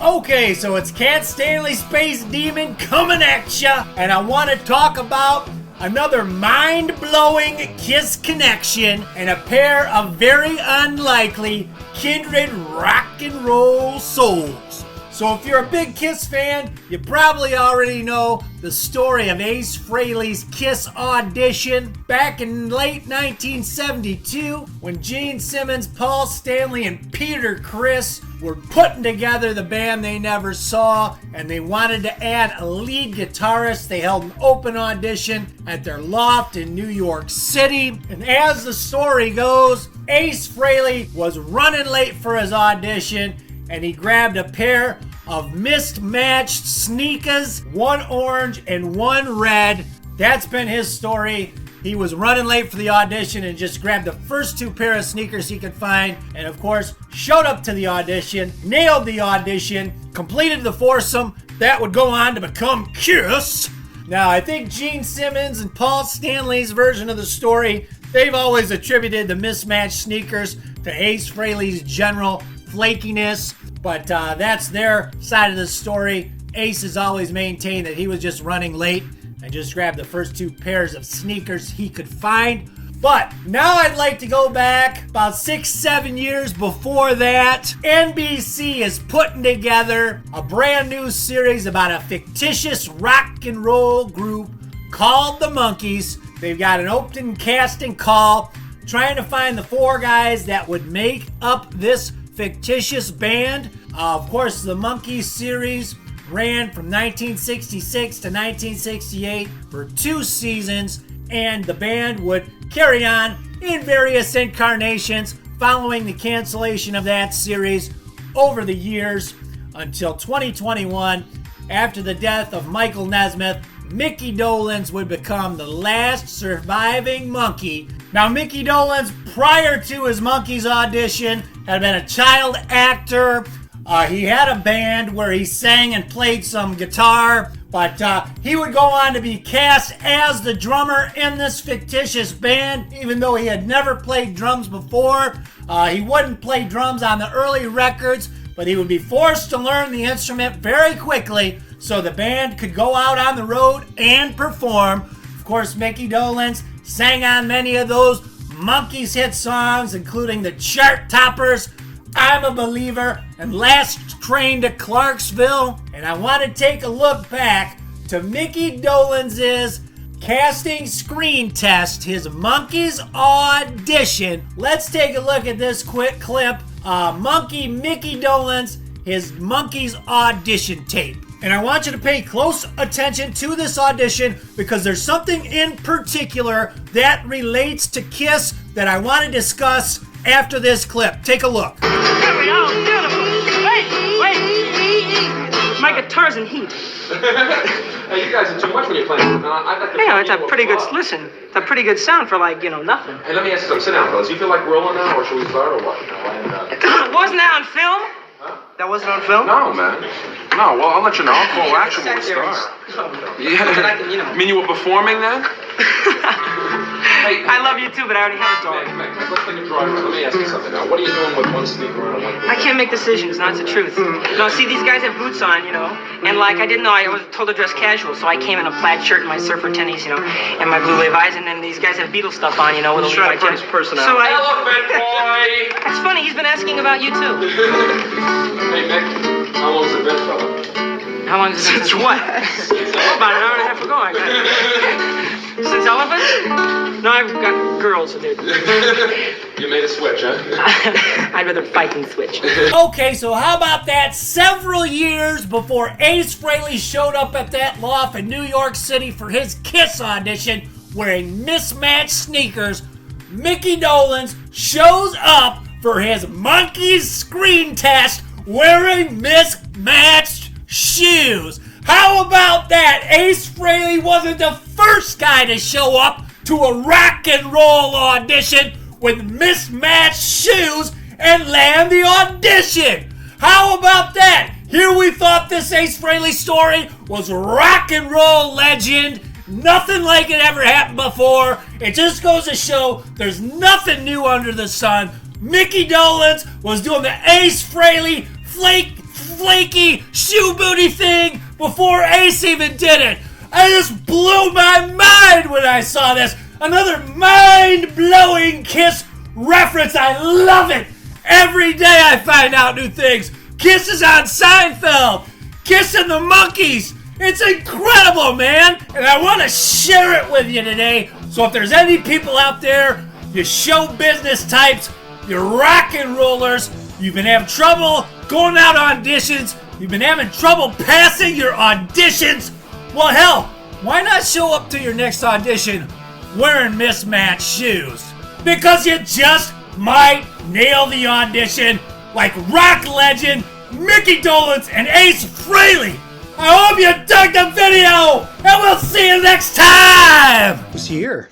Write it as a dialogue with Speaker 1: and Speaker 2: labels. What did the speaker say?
Speaker 1: Okay, so it's Cat Stanley Space Demon coming at ya, and I want to talk about another mind-blowing Kiss connection and a pair of very unlikely kindred rock and roll souls. So if you're a big Kiss fan, you probably already know the story of Ace Frehley's Kiss audition back in late 1972 when Gene Simmons, Paul Stanley, and Peter Criss were putting together the band they never saw, and they wanted to add a lead guitarist. They held an open audition at their loft in New York City, and as the story goes, Ace Frehley was running late for his audition, and he grabbed a pair of mismatched sneakers, one orange and one red. That's been his story. He was running late for the audition and just grabbed the first two pair of sneakers he could find, and of course showed up to the audition, nailed the audition, completed the foursome that would go on to become Kiss. Now I think Gene Simmons and Paul Stanley's version of the story, they've always attributed the mismatched sneakers to Ace Frehley's general flakiness, but that's their side of the story. Ace has always maintained that he was just running late and just grabbed the first two pairs of sneakers he could find. But now I'd like to go back about 6-7 years before that. NBC is putting together a brand new series about a fictitious rock and roll group called the Monkees. They've got an open casting call trying to find the four guys that would make up this fictitious band. Of course, the Monkees series ran from 1966 to 1968 for 2 seasons, and the band would carry on in various incarnations following the cancellation of that series over the years until 2021. After the death of Michael Nesmith, Micky Dolenz would become the last surviving Monkee. Now, Micky Dolenz, prior to his Monkees audition, had been a child actor. He had a band where he sang and played some guitar, but he would go on to be cast as the drummer in this fictitious band, even though he had never played drums before. He wouldn't play drums on the early records, but he would be forced to learn the instrument very quickly so the band could go out on the road and perform. Of course, Micky Dolenz sang on many of those Monkees hit songs, including the chart toppers I'm a Believer and Last Train to Clarksville. And I want to take a look back to Micky Dolenz's casting screen test, his Monkees audition. Let's take a look at this quick clip. Micky Dolenz, his Monkees audition tape. And I want you to pay close attention to this audition because there's something in particular that relates to Kiss that I want to discuss after this clip. Take a look.
Speaker 2: There we go, beautiful. Wait. My guitar's in heat.
Speaker 3: Hey, you guys are too much when you're playing.
Speaker 2: It's a pretty good, listen, it's a pretty good sound for nothing.
Speaker 3: Hey, let me ask you something. Sit down, fellas. You feel like rolling now, or should we start, or what?
Speaker 2: Wasn't that on film?
Speaker 3: Huh?
Speaker 2: That wasn't on film?
Speaker 3: No, man. No, well, I'll let you know. I'll call action when we start.
Speaker 2: Yeah.
Speaker 3: You mean you were performing then? Hey,
Speaker 2: I love you too, but I already have a dog.
Speaker 3: Meg, let's take a drive. Let me ask you something now. What are you doing with one sneaker and one?
Speaker 2: I can't make decisions, that's the truth. No, see, these guys have boots on, and I didn't know, I was told to dress casual, so I came in a plaid shirt and my surfer tennies, and my blue Levi's, and then these guys have Beatles stuff on, with a Levi jacket.
Speaker 3: Personality.
Speaker 2: So
Speaker 3: Elephant boy!
Speaker 2: That's funny, he's been asking about you too.
Speaker 3: Hey, Mick, how long's it been, fella?
Speaker 2: How long has it been? Since what? About an hour and a half ago, I got it. Since elephants? No, I've got girls with it.
Speaker 3: You made a switch, huh?
Speaker 2: I'd rather fight than switch.
Speaker 1: Okay, so how about that? Several years before Ace Frehley showed up at that loft in New York City for his Kiss audition wearing mismatched sneakers, Micky Dolenz shows up for his Monkees screen test wearing mismatched shoes. How about that? Ace Frehley wasn't the first guy to show up to a rock and roll audition with mismatched shoes and land the audition. How about that? Here we thought this Ace Frehley story was rock and roll legend. Nothing like it ever happened before. It just goes to show there's nothing new under the sun. Micky Dolenz was doing the Ace Frehley flaky shoe booty thing before Ace even did it. I just blew my mind when I saw this. Another mind-blowing Kiss reference. I love it. Every day I find out new things. Kiss is on Seinfeld. Kiss and the Monkees. It's incredible, man. And I want to share it with you today. So if there's any people out there, you show business types, you're rock and rollers, you've been having trouble going out auditions, you've been having trouble passing your auditions, well, hell, why not show up to your next audition wearing mismatched shoes? Because you just might nail the audition like rock legend Micky Dolenz and Ace Frehley. I hope you dug the video, and we'll see you next time!
Speaker 4: Who's here?